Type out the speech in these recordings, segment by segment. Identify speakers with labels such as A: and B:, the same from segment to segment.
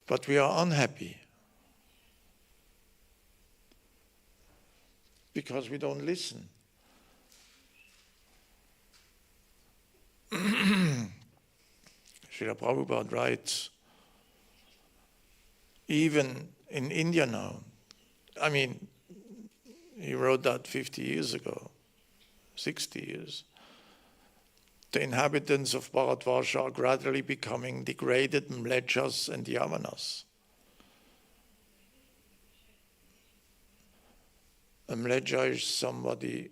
A: But we are unhappy because we don't listen. Srila Prabhupada writes, even in India now, I mean, he wrote that 50 years ago, 60 years. The inhabitants of Bharatvarsha are gradually becoming degraded mlechas and yavanas. A mlecha is somebody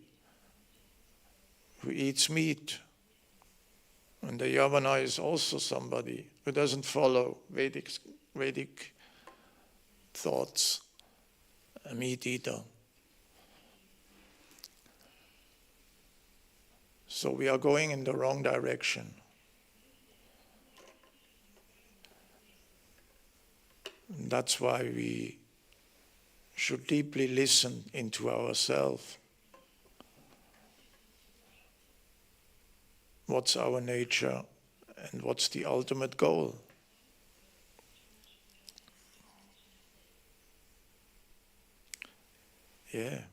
A: who eats meat. And the yavana is also somebody who doesn't follow Vedic thoughts, a meat eater. So we are going in the wrong direction. And that's why we should deeply listen into ourselves. What's our nature and what's the ultimate goal? Yeah.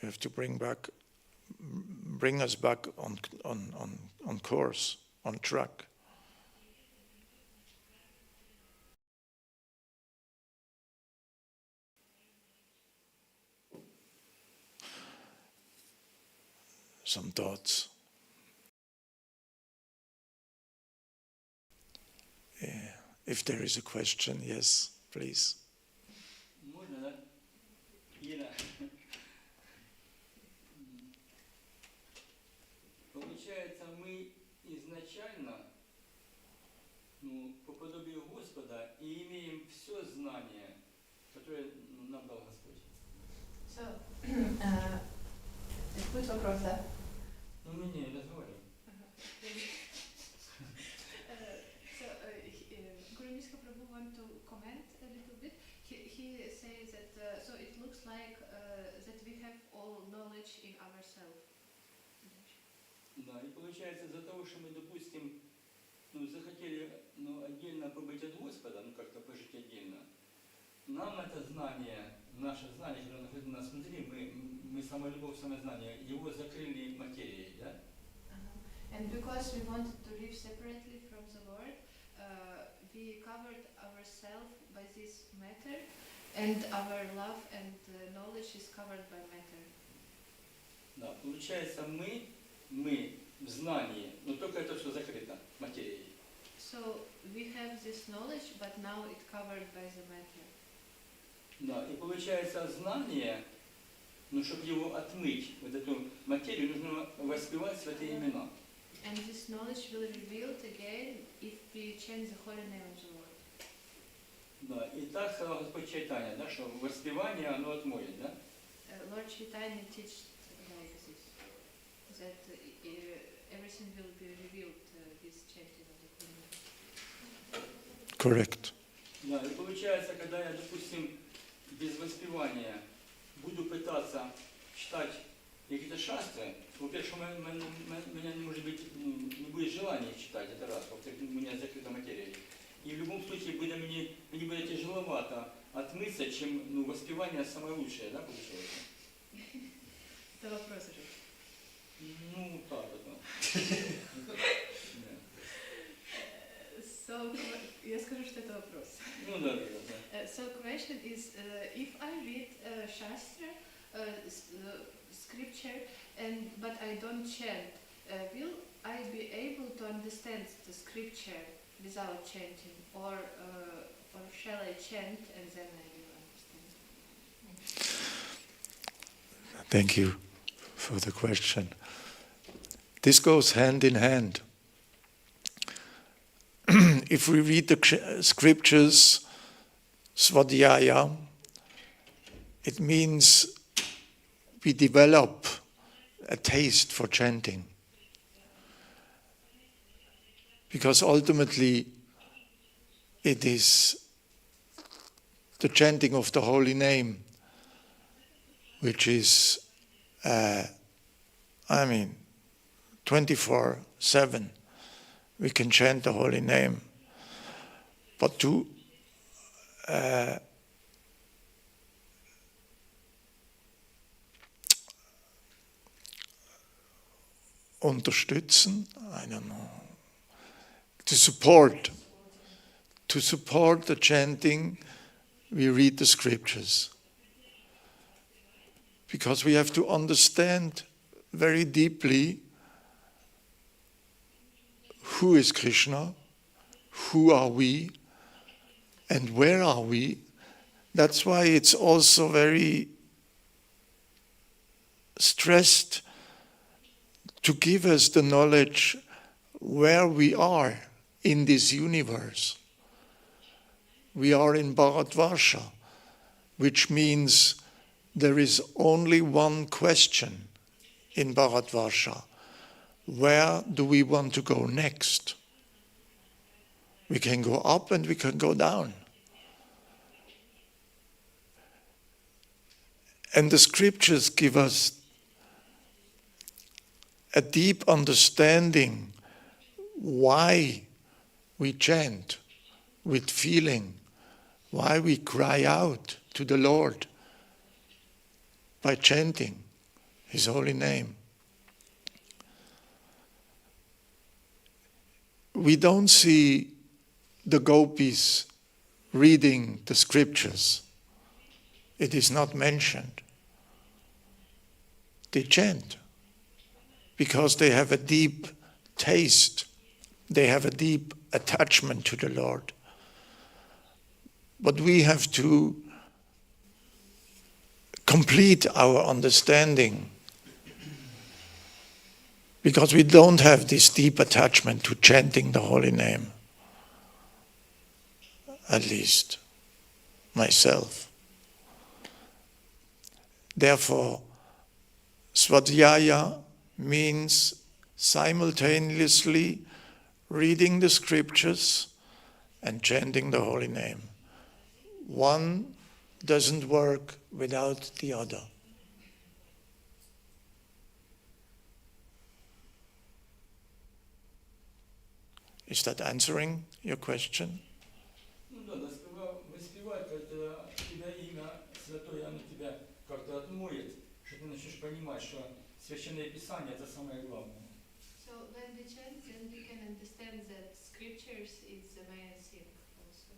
A: We have to bring us back on course, on track. Some thoughts. Yeah. If there is a question, yes, please.
B: Получается, мы изначально, по подобию Господа, и имеем все знание, которое нам дал Господь.
C: Будет вопрос, да?
B: Мы не разговариваем.
C: Guru Niska Prabhu want to comment a little bit. He says that so it looks like that we have all knowledge in ourselves.
B: Да, и получается, из-за того, что мы, допустим, захотели отдельно побыть от Господа, как-то пожить отдельно, нам это знание, наше знание, которое находится у нас внутри, мы самолюбовь, самознание, его закрыли материей, да?
C: And because we wanted to live separately from the Lord, we covered ourselves by this matter, and our love and knowledge is covered by matter.
B: Да, получается, мы в знании, но только это все закрыто материей.
C: So we have this knowledge, but now it's covered by the matter.
B: Да, и получается знание, чтобы его отмыть, вот эту материю, нужно воспевать святые имена.
C: And this knowledge will be revealed again if we change the holy name of the Lord.
B: Да, и так сказал Господь Чайтанья, да, что воспевание оно отмоет, да?
C: Lord Chaitanya teaches like this, that everything will be revealed with chanting of the holy name.
A: Correct.
B: Да, и получается, когда я, допустим, без воспевания буду пытаться читать какие-то шастры, во-первых, у меня может быть, не будет желания читать, это раз, во-вторых, у меня закрыта материя. И в любом случае мне будет тяжеловато отмыться, чем воспевание самое лучшее, да, получается?
C: Это вопрос уже.
B: Так это.
C: So, я скажу, что это вопрос.
B: Да.
C: So, question is, if I read Shastra, scripture, but I don't chant, will I be able to understand the scripture without chanting, or shall I chant and then I will understand?
A: Thank you for the question. This goes hand in hand. If we read the scriptures, svadhyaya, it means we develop a taste for chanting. Because ultimately it is the chanting of the holy name which is, 24/7, we can chant the holy name. But to unterstützen, I don't know, to support the chanting, we read the scriptures. Because we have to understand very deeply who is Krishna, who are we, and where are we. That's why it's also very stressed to give us the knowledge where we are in this universe. We are in Bharatvarsha, which means there is only one question in Bharatvarsha. Where do we want to go next? We can go up and we can go down. And the scriptures give us a deep understanding why we chant with feeling, why we cry out to the Lord by chanting His holy name. We don't see the gopis reading the scriptures. It is not mentioned. They chant because they have a deep taste. They have a deep attachment to the Lord. But we have to complete our understanding because we don't have this deep attachment to chanting the holy name. At least myself. Therefore, Svadhyaya means simultaneously reading the scriptures and chanting the holy name. One doesn't work without the other. Is that answering your question?
B: Ну да, вы спевать, это тебя имя святое, оно тебя как-то отмоет, что ты начнешь понимать, что Священное Писание это самое главное.
C: So when we chant, then we can understand that scriptures is the main thing also.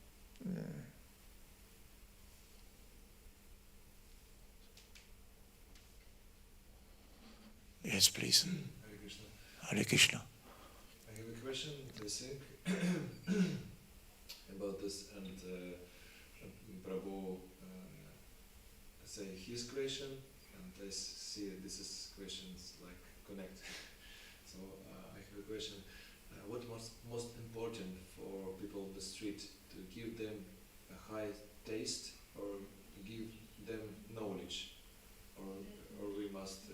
A: Yes, please.
D: Hare Krishna.
A: Hare Krishna.
D: I have a question, I think, about this, and Prabhu say his question, and I see this is questions like connected. So I have a question: what most important for people on the street, to give them a high taste or to give them knowledge, or we must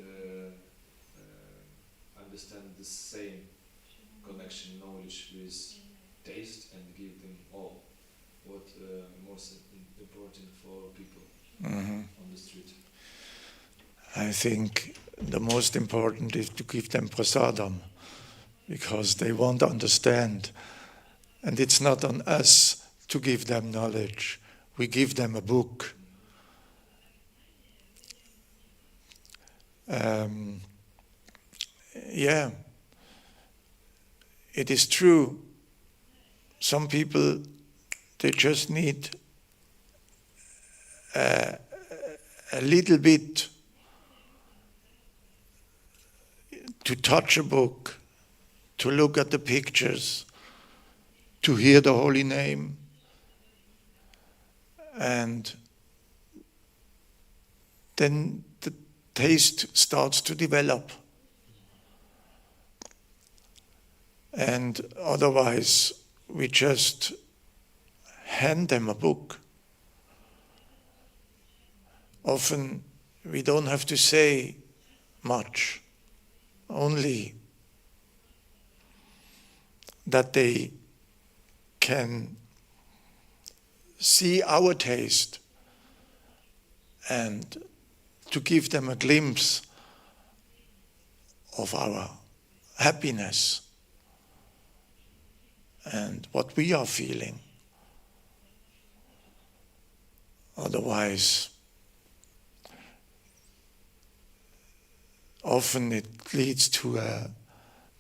D: understand the same connection, knowledge with taste, and give them all? What most important for people on the street?
A: I think the most important is to give them prasadam, because they won't understand. And it's not on us to give them knowledge. We give them a book. Yeah, it is true. Some people, they just need a little bit to touch a book, to look at the pictures, to hear the holy name, and then the taste starts to develop. And otherwise, we just hand them a book. Often, we don't have to say much, only that they can see our taste and to give them a glimpse of our happiness. and what we are feeling. Otherwise, often it leads to a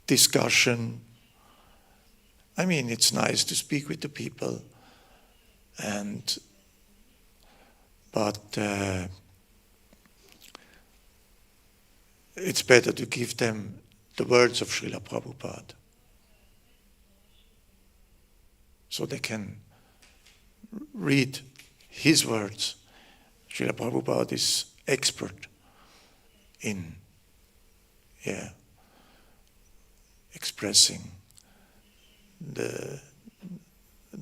A: discussion. I mean, it's nice to speak with the people, but it's better to give them the words of Srila Prabhupada, so they can read his words. Srila Prabhupada is expert in expressing the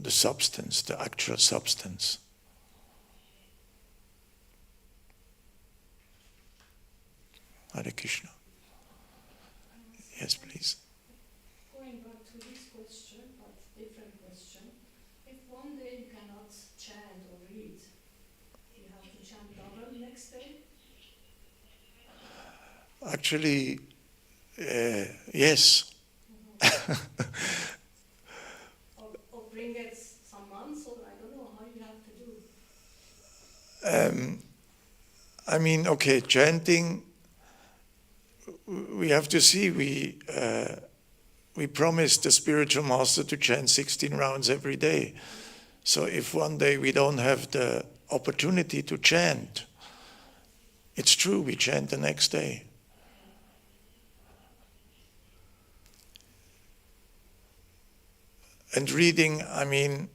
A: substance, the actual substance. Hare Krishna. Yes, please.
E: Going back to this question, but different question. If one day you cannot chant or read, you have to chant double next day?
A: Actually, yes.
E: Or bring it some months, or I don't know how you have to do.
A: I mean, okay, chanting, we have to see, we promised the spiritual master to chant 16 rounds every day. So if one day we don't have the opportunity to chant, it's true, we chant the next day. And reading, I mean,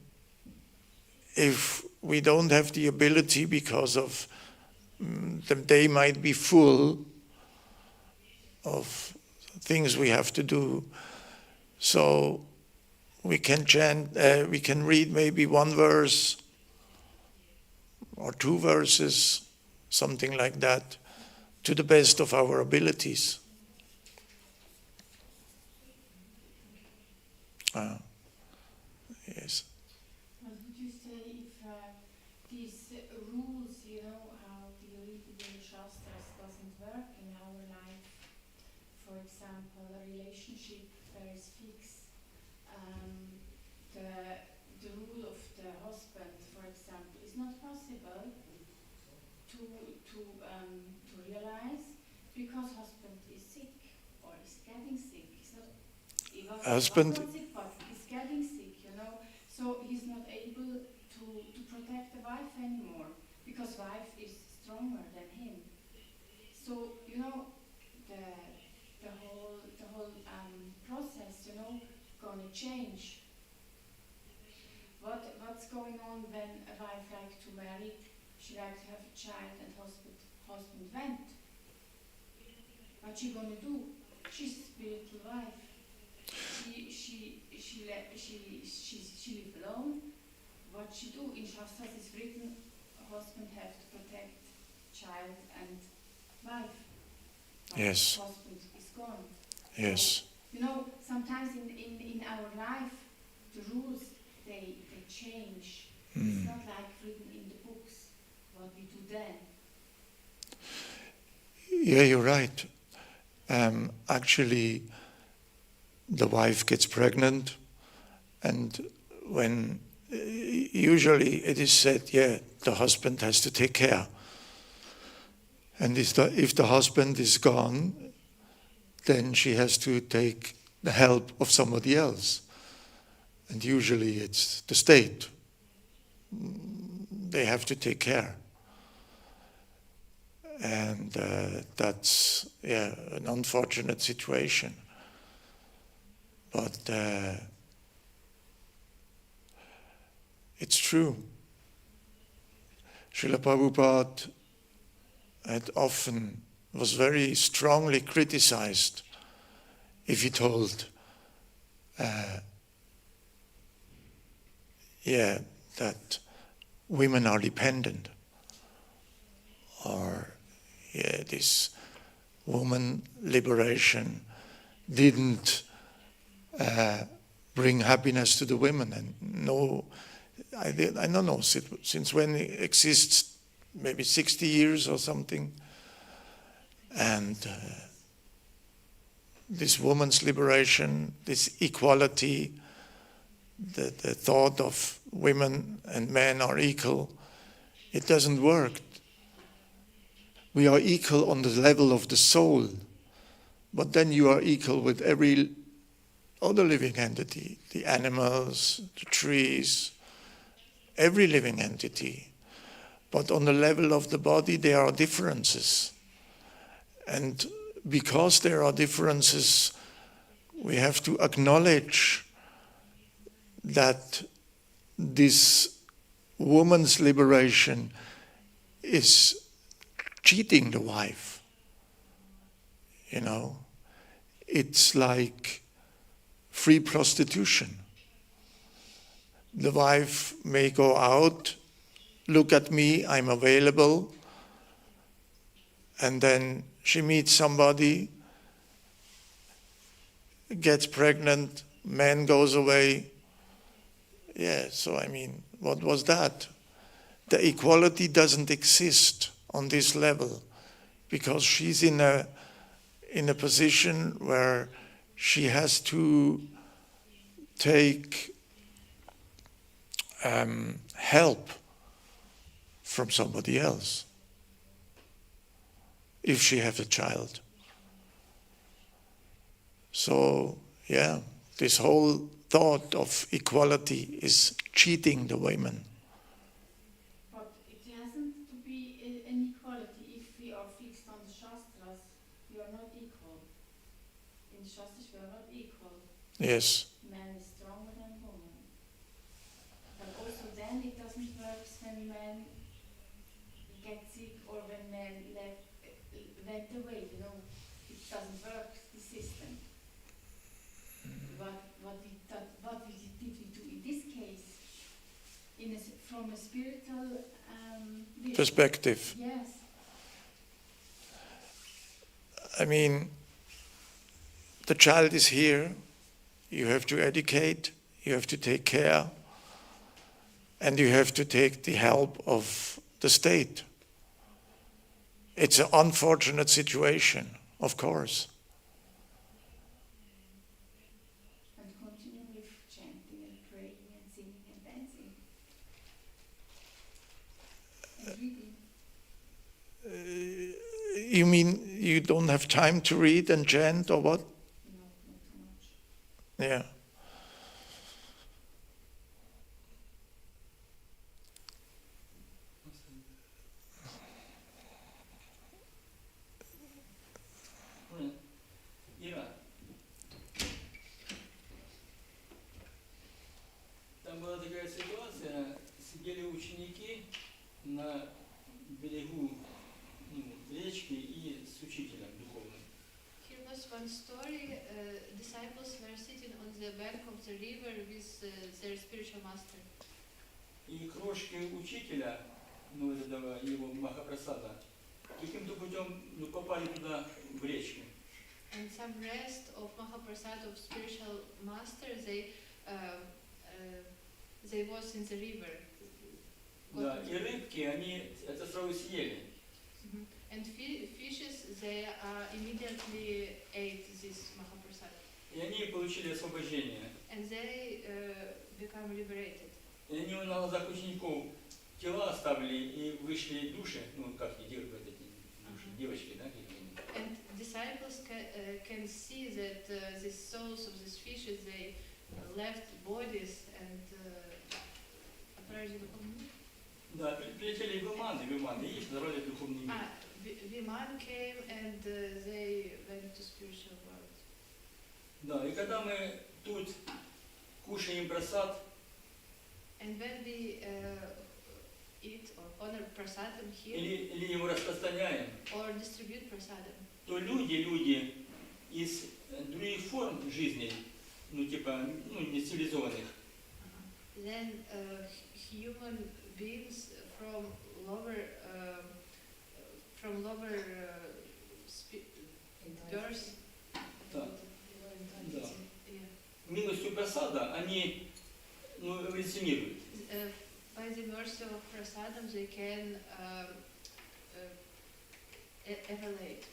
A: if we don't have the ability because of the day might be full of things we have to do, so we can chant, we can read maybe one verse or two verses, something like that, to the best of our abilities. Yes.
F: What would you say if these rules, you know, how we read in the Shastras doesn't work in our life? For example, a relationship there is fixed. The rule of the husband, for example, is not possible to realize because husband is sick or is getting sick. It's not
A: Husband.
F: not sick, but is getting sick, you know. So he's not able to protect the wife anymore because wife is stronger than him. So you know the whole process, you know, gonna change. What's going on when a wife like to marry, she like to have a child and husband went? What she gonna do? She's a spiritual wife. She live alone. What she do in Shastras is written, husband have to protect child and wife. But
A: Yes.
F: husband is gone.
A: Yes.
F: So, you know, sometimes in our life, the rules they change. It's not like written in the books what we do then.
A: Yeah, you're right. Actually, the wife gets pregnant, and when usually it is said, the husband has to take care. And if the husband is gone, then she has to take the help of somebody else. And usually it's the state. They have to take care. And that's an unfortunate situation. But it's true. Srila Prabhupada was very strongly criticized if he told that women are dependent, or this woman liberation didn't bring happiness to the women. And no, I don't know since when it exists, maybe 60 years or something. And this woman's liberation, this equality, the thought of women and men are equal, it doesn't work. We are equal on the level of the soul, but then you are equal with every other living entity, the animals, the trees, every living entity. But on the level of the body, there are differences. And because there are differences, we have to acknowledge that this woman's liberation is cheating the wife. You know, it's like free prostitution. The wife may go out, look at me, I'm available, and then she meets somebody, gets pregnant, man goes away. Yeah, so I mean, what was that? The equality doesn't exist on this level because she's in a position where she has to take help from somebody else if she has a child. So, yeah, this whole thought of equality is cheating the women.
F: But it hasn't to be an equality if we are fixed on the Shastras. We are not equal. In the Shastras, we are not equal.
A: Yes.
F: Man is stronger than woman. But also then it doesn't work when man gets sick or when man went away, you know. It doesn't work, the system. What did we do in this case? From a spiritual vision?
A: Perspective.
F: Yes.
A: I mean, the child is here, you have to educate, you have to take care, and you have to take the help of the state. It's an unfortunate situation, of course.
F: And continue with chanting and praying and singing and dancing. And reading.
A: You mean you don't have time to read and chant or what?
F: No, not too much.
A: Yeah.
B: Ира, там была такая ситуация, сидели ученики на берегу речки и с учителем духовным.
C: Here was one story. Disciples were sitting on the bank of the river with their spiritual master.
B: И крошки учителя, этого его Махапрасада, каким-то путем попали туда, в речку.
C: And some rest of Mahaprasad of spiritual master, they was in the river.
B: Да, и рыбки, они это сразу съели.
C: And fishes, they immediately ate this Mahaprasad.
B: И они получили освобождение.
C: And they become liberated.
B: И они на глазах учеников тела оставили и вышли души, как и делают эти души, девочки, да, какие-то.
C: And disciples can see that the souls of these fishes, they left bodies and
B: Да, прилетели виманы, и их забрали в духовный мир.
C: Viman came and they went to spiritual world.
B: Да, и когда мы тут кушаем прасад,
C: And when we eat or honor prasadam here,
B: или его распространяем,
C: or distribute prasadam,
B: то люди из других форм жизни, не цивилизованных,
C: then human beings from lower birth,
B: да, да.
C: yeah,
B: милостью прасада, они эволюционируют.
C: by the mercy of prasadam, they can evolve.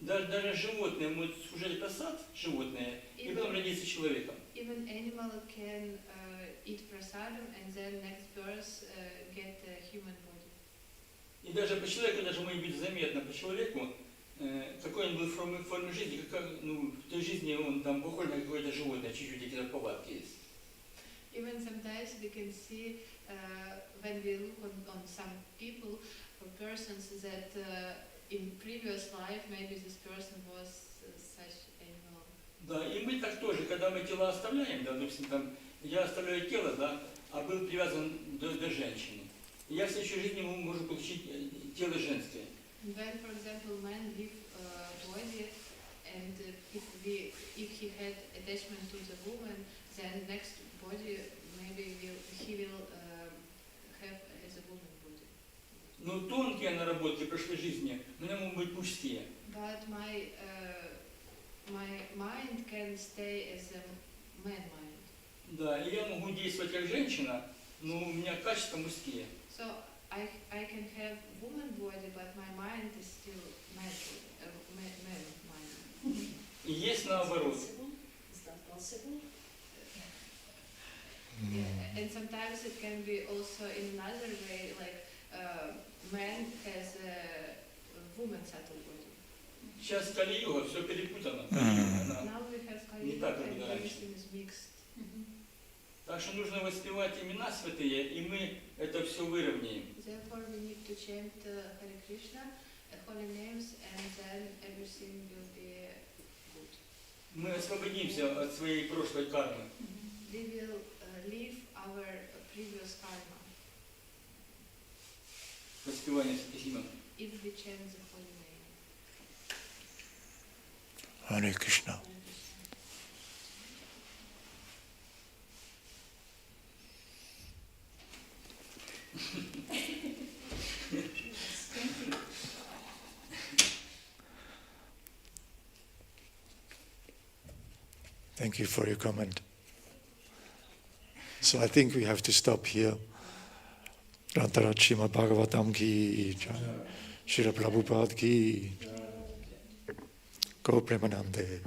B: Даже животные могут служить прасад, животные, и потом родиться человеком.
C: Even animal can eat prasadam and then next birth get a human body.
B: И даже по человеку, даже может быть заметно, по человеку, какой он был в форме жизни, в той жизни он там похож на какое-то животное, чуть-чуть какие-то повадки есть.
C: Even sometimes we can see when we look on some people or persons that in previous life maybe this person was such animal.
B: Да, и мы так тоже, когда мы тела оставляем, да, допустим, там, я оставляю тело, да, а был привязан до женщины. И я в следующей жизни могу получить тело женское.
C: When, for example, man leave body, and if he had attachment to the woman, then next body maybe he will have as a woman body.
B: Но тонкие наработки прошлой жизни у меня могут быть мужские.
C: But my mind can stay as a man mind.
B: Да, и я могу действовать как женщина, но у меня качества мужские.
C: So I can have woman body, but my mind is still man mind.
B: И есть наоборот.
E: Is that possible?
C: Yeah, and sometimes it can be also in another way, like man has a woman subtle body.
B: Сейчас Кали-юга, все перепутано.
C: Now we have Kali
B: Не так, как
C: and
B: было раньше.
C: everything is mixed.
B: Так что нужно воспевать имена святые, и мы это все выровняем.
C: Therefore we need to chant Hare Krishna, holy names, and then everything will be good.
B: Мы освободимся от своей прошлой кармы.
C: We will leave our previous karma
B: Воспевание святых имен.
C: if we chant the holy name.
A: Hare Krishna. Thank you for your comment. So I think we have to stop here. Grantarat Srimad Bhagavatam ki jai. Srila Prabhupada ki Go Premanande.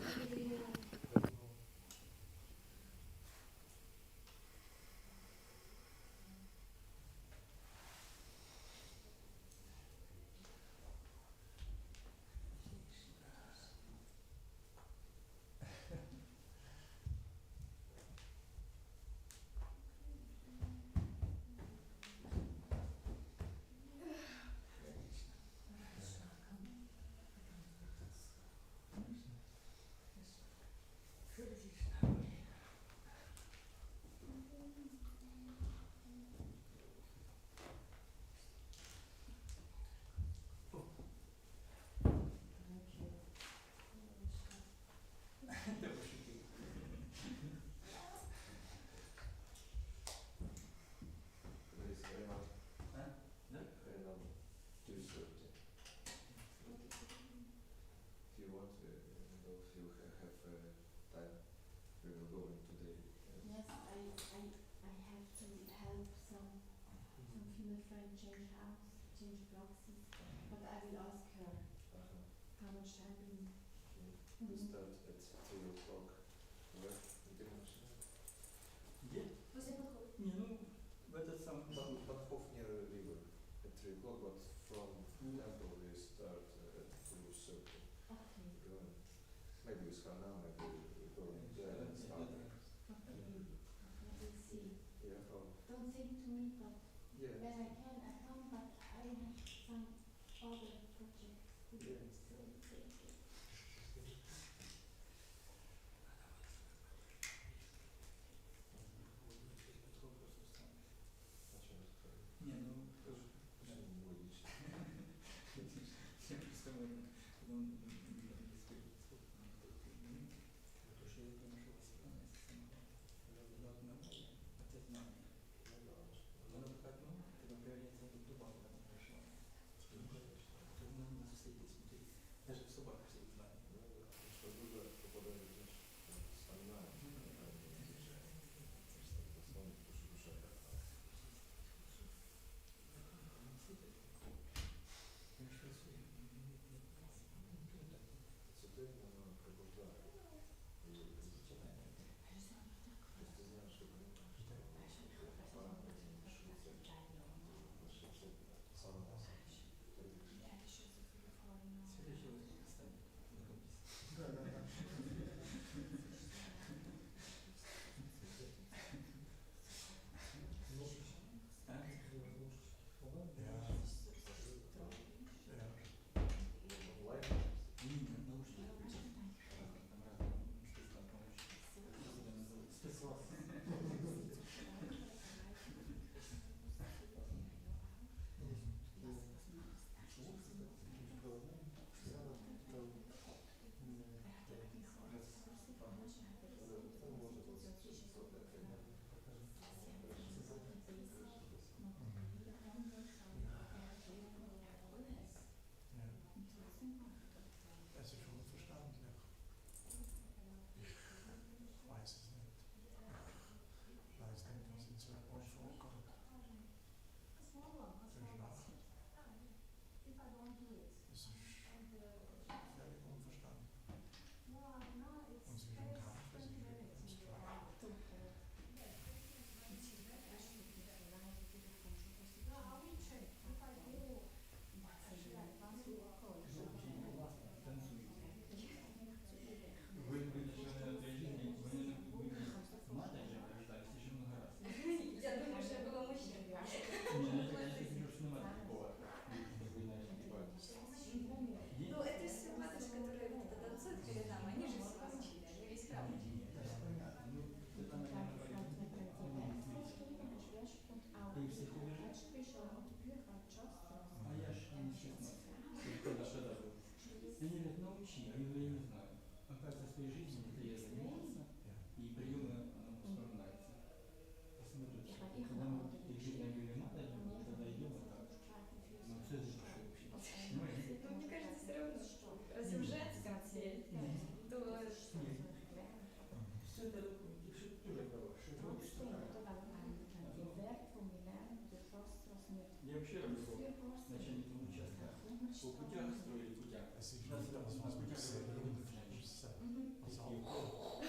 B: По путях строили путях.
G: Es ist
B: Das
G: nicht das,
B: ist
G: was
B: ein
G: wir
B: guter
G: sehen
B: Grund
G: von
B: für Menschen.
G: außen.
F: Mhm.
G: Also
B: Такие.
G: auch,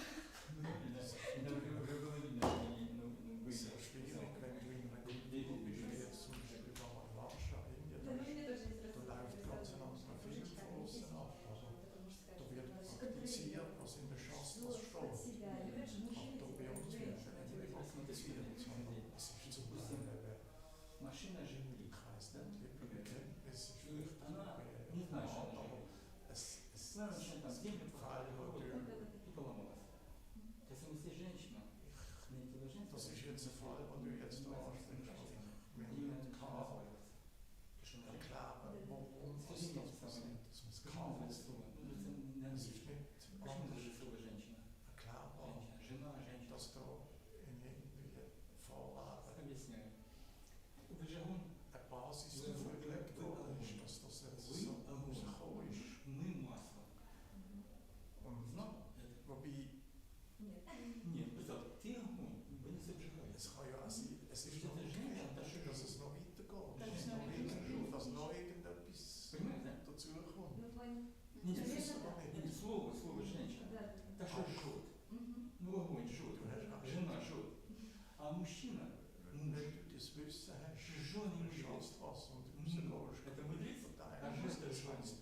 B: Es
G: es ist sehr schwierig, wenn du in einer Kultur bist, wie jetzt zum Beispiel da Maharashtra, Indien, da läuft ganz ein anderer Film von außen ab. Also, da wird praktiziert, was in der Shastras steht. Aber da bei uns wird nicht praktiziert, sondern es ist zum Teil eben,
B: Машина Жигули.
G: ich weiss nicht, wie man kennt, es ist
B: И
G: vielleicht
B: она
G: irgendwie
B: не знает, что
G: normal,
B: она
G: aber
B: Жигули.
G: es
B: Она начинает там землю
G: Fall, wo du,
B: и поломалась. То есть если женщина не интеллигентна,
G: das ist jetzt ein Fall, wo du jetzt da ansprichst, also wir
B: именно
G: müssen
B: kann разваливаться. Потому что она
G: erklären, warum was das passiert, dass man es
B: Почему
G: kann.
B: это слово? Ну, это не
G: Es ist
B: английский.
G: nicht
B: Почему
G: anders
B: даже слово женщина?
G: erklärbar,
B: Женщина, жена, женщина.
G: dass da in irgendwie Vorlagen
B: Объясняю. Вы же он,
G: eine Basis dafür gelegt worden ist, dass das jetzt
B: вы
G: so
B: огонь,
G: rausgekommen ist.
B: мы масло.
G: Und
B: Знал это?
G: wobei,
B: Нет, представь, ты огонь, вы не зажигаете.
G: es kann ja auch sein, es ist
B: Das
G: noch
B: ist
G: nicht
B: nicht,
G: klar,
B: das ist
G: dass es noch weitergeht,
F: Das ist noch
G: dass noch irgendetwas
B: Понимаете?
G: dazukommt.
B: Нет,
G: Das
B: нет,
G: ist aber nicht.
B: нет, слово женщина. Это что жжет.
F: Mhm.
B: Ну огонь жжет, жена жжет. А мужчина,
G: Wenn
B: муж,
G: du das Wissen hast,
B: жжет не
G: du
B: мудрец.
G: schaust was und du
B: Ну,
G: rausgehst,
B: это мудрец, а
G: verteilen,
B: жжет
G: das
B: это
G: heisst,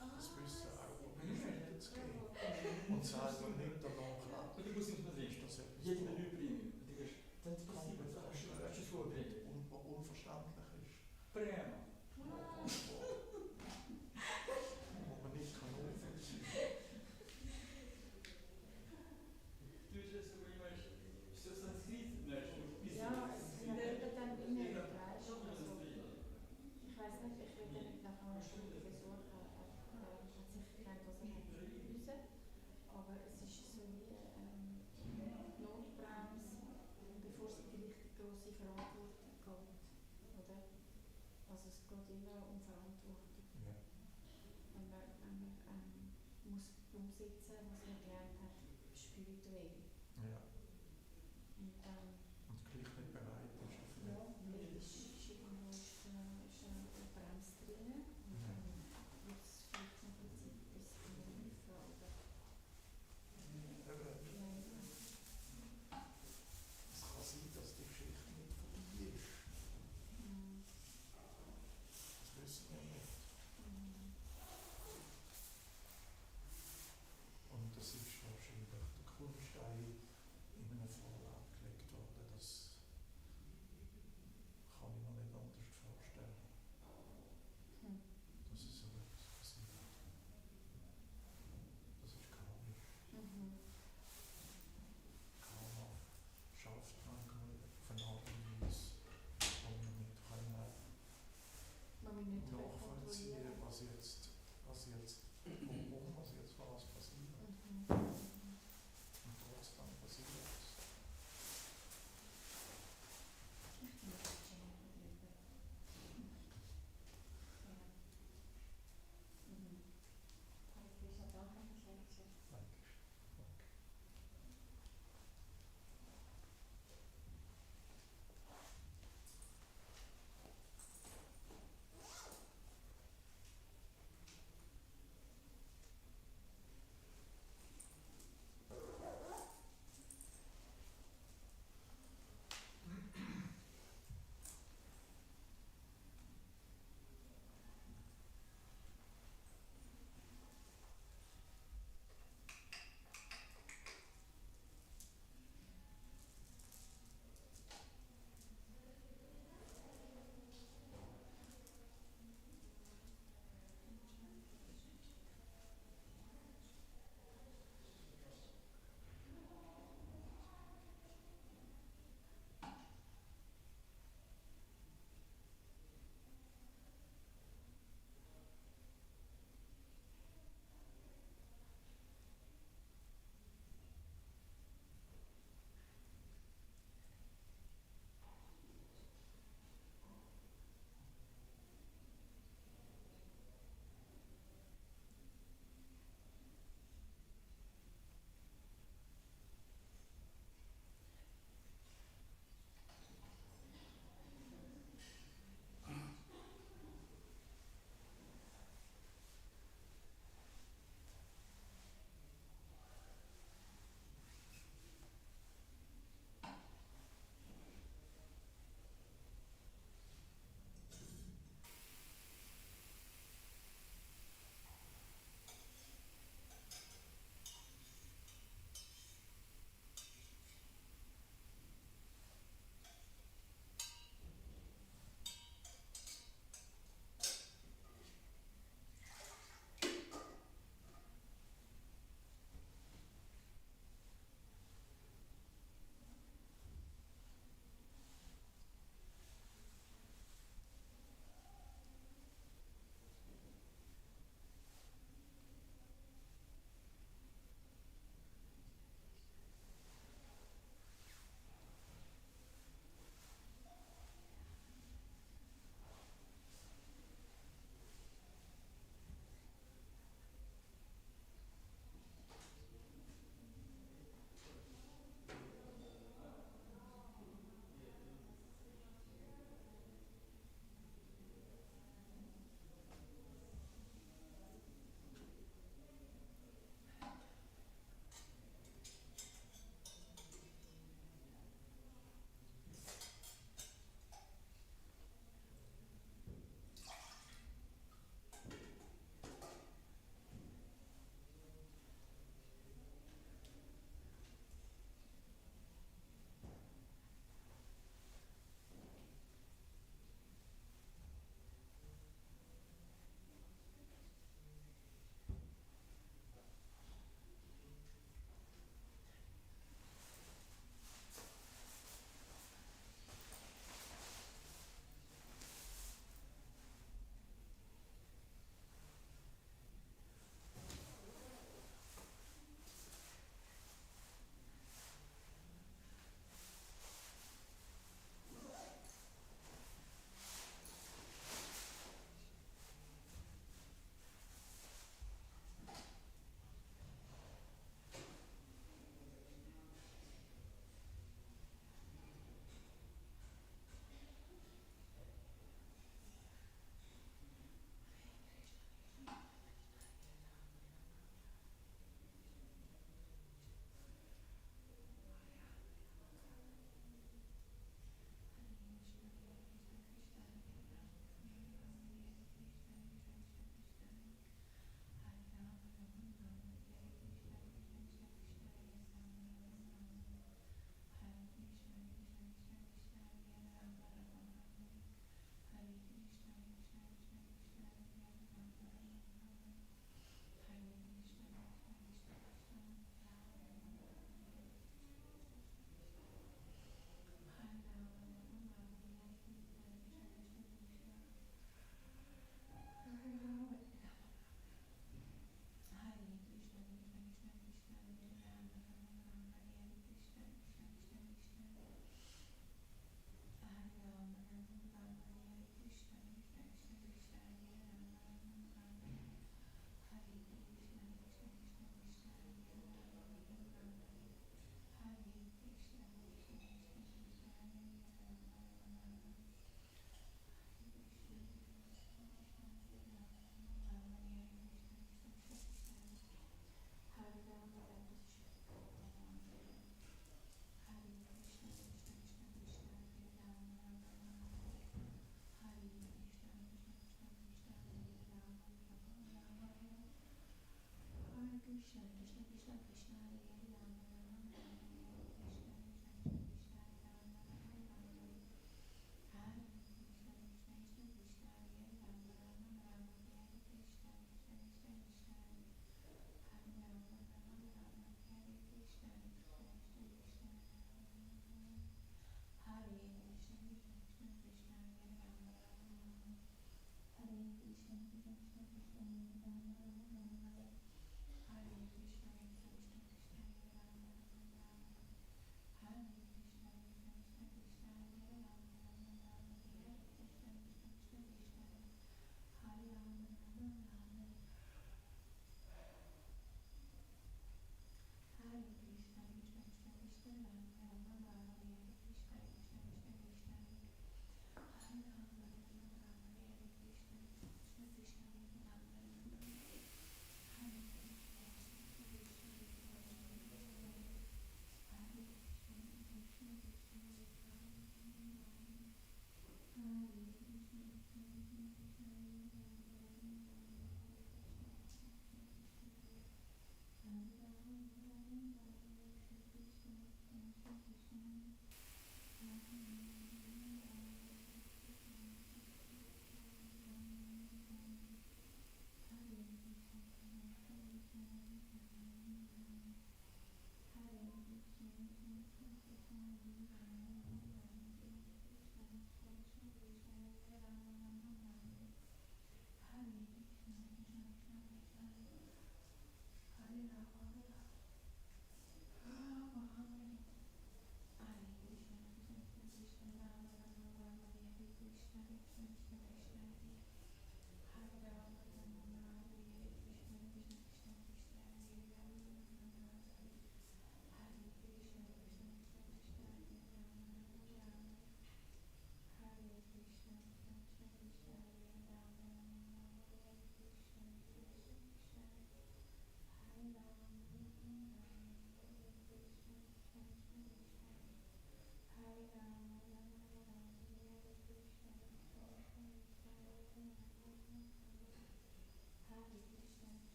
F: Ah,
G: das Wissen auch
B: Понимаете?
G: weiterzugeben. Und selber nicht danach leben,
B: Вот, допустим, смотри,
G: ist das etwas,
B: я тебе даю премию. Ты говоришь, да спасибо, а что слово премия?
G: unverständlich ist,
B: Прямо.
G: wo man nicht kann nachvollziehen.
B: Ты же все понимаешь, все санскрит, знаешь,
F: Ja, es wird dann immer
B: Это
F: gleich.
B: что
F: Also,
B: настроение?
F: ich weiß nicht, ich will dann nachher eine Stunde versuchen, hat sich gelernt, was er hat müssen. Aber es ist so wie Notbremse, bevor es in die richtig grosse Verantwortung geht. Oder? Also es geht immer um Verantwortung.
G: Ja.
F: Wenn man muss umsetzen, was man gelernt hat, spirituell.
G: Ja.
F: Und